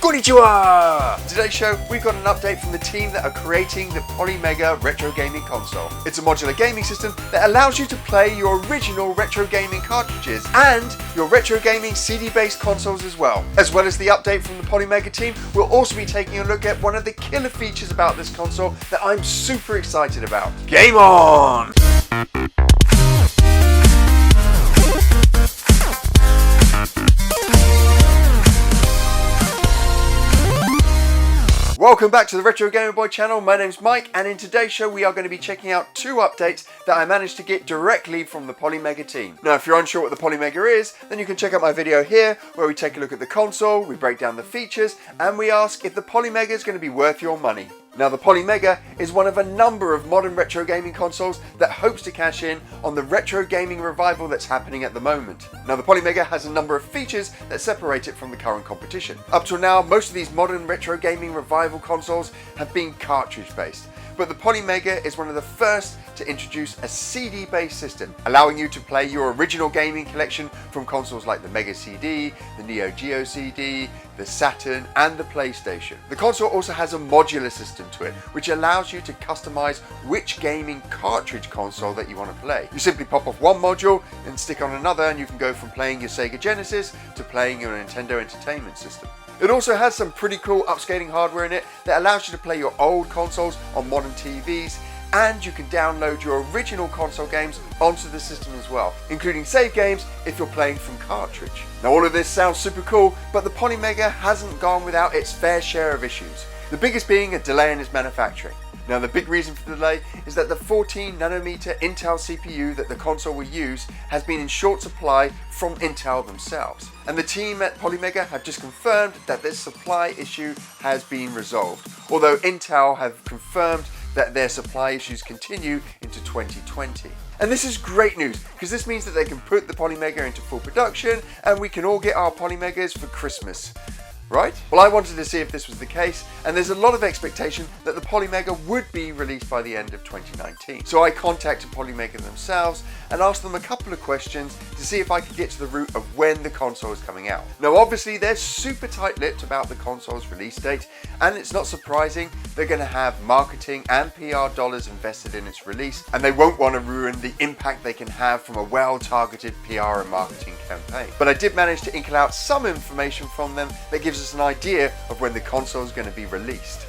Konnichiwa! In today's show, we've got an update from the team that are creating the Polymega retro gaming console. It's a modular gaming system that allows you to play your original retro gaming cartridges and your retro gaming CD-based consoles as well. As well as the update from the Polymega team, we'll also be taking a look at one of the killer features about this console that I'm super excited about. Game on! Welcome back to the Retro Gamer Boy channel. My name's Mike, and in today's show we are going to be checking out two updates that I managed to get directly from the Polymega team. Now, if you're unsure what the Polymega is, then you can check out my video here where we take a look at the console, we break down the features, and we ask if the Polymega is going to be worth your money. Now, the Polymega is one of a number of modern retro gaming consoles that hopes to cash in on the retro gaming revival that's happening at the moment. Now, the Polymega has a number of features that separate it from the current competition. Up till now, most of these modern retro gaming revival consoles have been cartridge based, but the Polymega is one of the first to introduce a CD-based system, allowing you to play your original gaming collection from consoles like the Mega CD, the Neo Geo CD, the Saturn, and the PlayStation. The console also has a modular system to it, which allows you to customize which gaming cartridge console that you want to play. You simply pop off one module and stick on another, and you can go from playing your Sega Genesis to playing your Nintendo Entertainment System. It also has some pretty cool upscaling hardware in it that allows you to play your old consoles on modern TVs, and you can download your original console games onto the system as well, including save games if you're playing from cartridge. Now, all of this sounds super cool, but the Polymega hasn't gone without its fair share of issues, the biggest being a delay in its manufacturing. Now, the big reason for the delay is that the 14nm Intel CPU that the console will use has been in short supply from Intel themselves. And the team at Polymega have just confirmed that this supply issue has been resolved, although Intel have confirmed that their supply issues continue into 2020. And this is great news, because this means that they can put the Polymega into full production and we can all get our Polymegas for Christmas. Right? Well, I wanted to see if this was the case, and there's a lot of expectation that the Polymega would be released by the end of 2019. So I contacted Polymega themselves and asked them a couple of questions to see if I could get to the root of when the console is coming out. Now, obviously, they're super tight-lipped about the console's release date, and it's not surprising they're going to have marketing and PR dollars invested in its release, and they won't want to ruin the impact they can have from a well-targeted PR and marketing campaign. But I did manage to inkle out some information from them that gives us an idea of when the console is going to be released.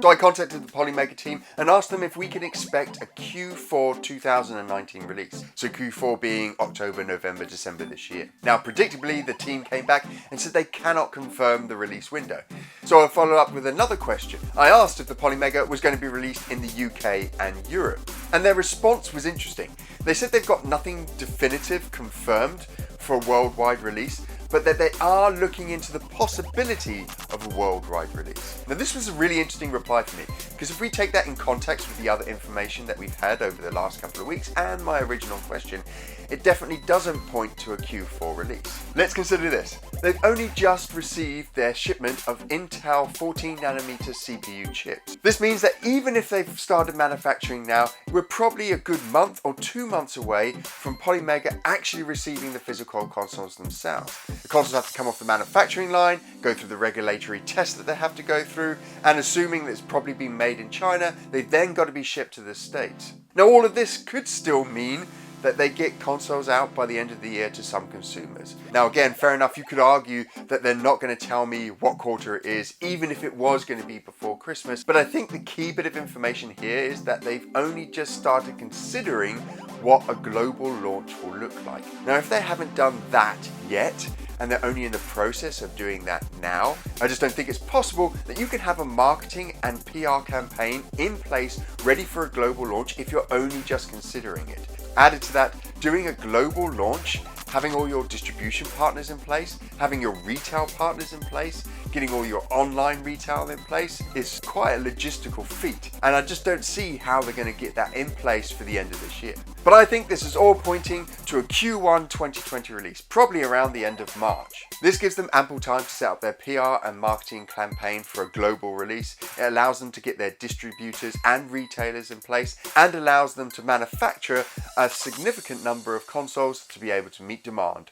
So I contacted the Polymega team and asked them if we can expect a Q4 2019 release. So Q4 being October, November, December this year. Now, predictably, the team came back and said they cannot confirm the release window. So I followed up with another question. I asked if the Polymega was going to be released in the UK and Europe. And their response was interesting. They said they've got nothing definitive confirmed for a worldwide release, but that they are looking into the possibility of a worldwide release. Now, this was a really interesting reply for me, because if we take that in context with the other information that we've had over the last couple of weeks and my original question, it definitely doesn't point to a Q4 release. Let's consider this. They've only just received their shipment of Intel 14nm CPU chips. This means that even if they've started manufacturing now, we're probably a good month or 2 months away from Polymega actually receiving the physical consoles themselves. The consoles have to come off the manufacturing line, go through the regulatory tests that they have to go through, and assuming that it's probably been made in China, they've then got to be shipped to the States. Now, all of this could still mean that they get consoles out by the end of the year to some consumers. Now, again, fair enough, you could argue that they're not going to tell me what quarter it is, even if it was going to be before Christmas, but I think the key bit of information here is that they've only just started considering what a global launch will look like. Now, if they haven't done that yet, and they're only in the process of doing that now, I just don't think it's possible that you can have a marketing and PR campaign in place ready for a global launch if you're only just considering it. Added to that, doing a global launch having all your distribution partners in place, having your retail partners in place, getting all your online retail in place is quite a logistical feat, and I just don't see how they're going to get that in place for the end of this year. But I think this is all pointing to a Q1 2020 release, probably around the end of March. This gives them ample time to set up their PR and marketing campaign for a global release. It allows them to get their distributors and retailers in place, and allows them to manufacture a significant number of consoles to be able to meet demand.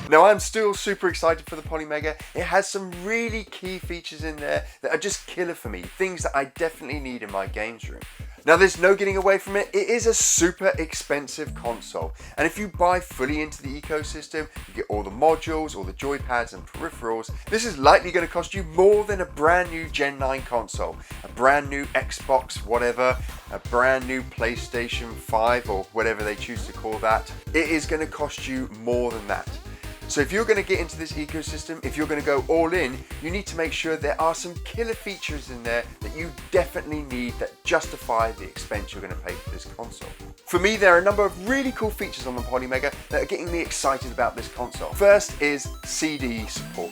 Now I'm still super excited for the Polymega. It has some really key features in there that are just killer for me, things that I definitely need in my games room. Now there's no getting away from it, it is a super expensive console, and if you buy fully into the ecosystem, you get all the modules, all the joypads and peripherals, this is likely going to cost you more than a brand new Gen 9 console, a brand new Xbox whatever, a brand new PlayStation 5 or whatever they choose to call that. It is going to cost you more than that. So if you're going to get into this ecosystem, if you're going to go all in, you need to make sure there are some killer features in there that you definitely need that justify the expense you're going to pay for this console. For me, there are a number of really cool features on the Polymega that are getting me excited about this console. First is CD support.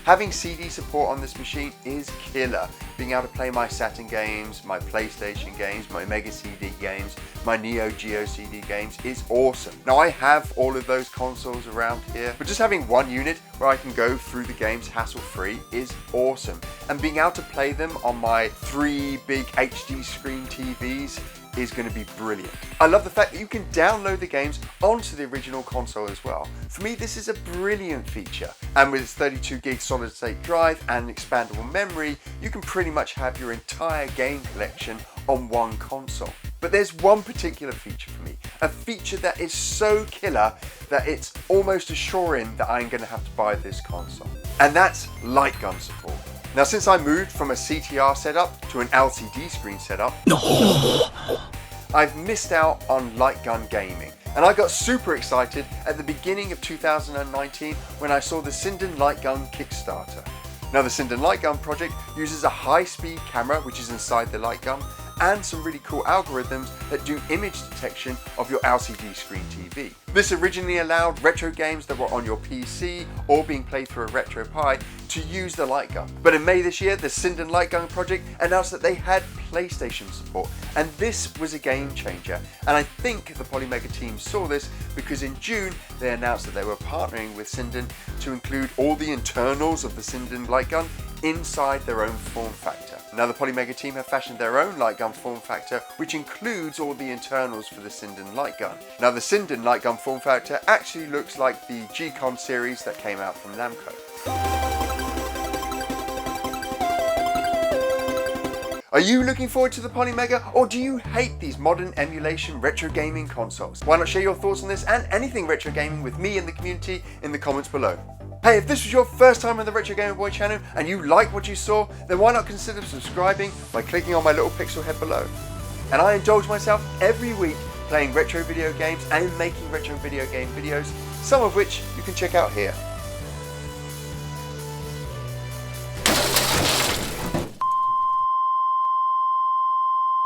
Having CD support on this machine is killer. Being able to play my Saturn games, my PlayStation games, my Mega CD games, my Neo Geo CD games is awesome. Now I have all of those consoles around here, but just having one unit where I can go through the games hassle-free is awesome. And being able to play them on my 3 big HD screen TVs is going to be brilliant. I love the fact that you can download the games onto the original console as well. For me, this is a brilliant feature. And with its 32 gig solid state drive and expandable memory, you can pretty much have your entire game collection on one console. But there's one particular feature for me, a feature that is so killer that it's almost assuring that I'm going to have to buy this console. And that's light gun support. Now, since I moved from a CTR setup to an LCD screen setup, I've missed out on light gun gaming. And I got super excited at the beginning of 2019 when I saw the Sinden Light Gun Kickstarter. Now, the Sinden Light Gun project uses a high-speed camera, which is inside the light gun, and some really cool algorithms that do image detection of your LCD screen TV. This originally allowed retro games that were on your PC or being played through a RetroPie to use the light gun. But in May this year, the Sinden Light Gun project announced that they had PlayStation support, and this was a game changer. And I think the Polymega team saw this because in June they announced that they were partnering with Sinden to include all the internals of the Sinden Light Gun inside their own form factor. Now the Polymega team have fashioned their own light gun form factor, which includes all the internals for the Sinden light gun. Now the Sinden light gun form factor actually looks like the G-Con series that came out from Namco. Are you looking forward to the Polymega, or do you hate these modern emulation retro gaming consoles? Why not share your thoughts on this and anything retro gaming with me and the community in the comments below. Hey, if this was your first time on the Retro Gamer Boy channel and you like what you saw, then why not consider subscribing by clicking on my little pixel head below. And I indulge myself every week playing retro video games and making retro video game videos, some of which you can check out here.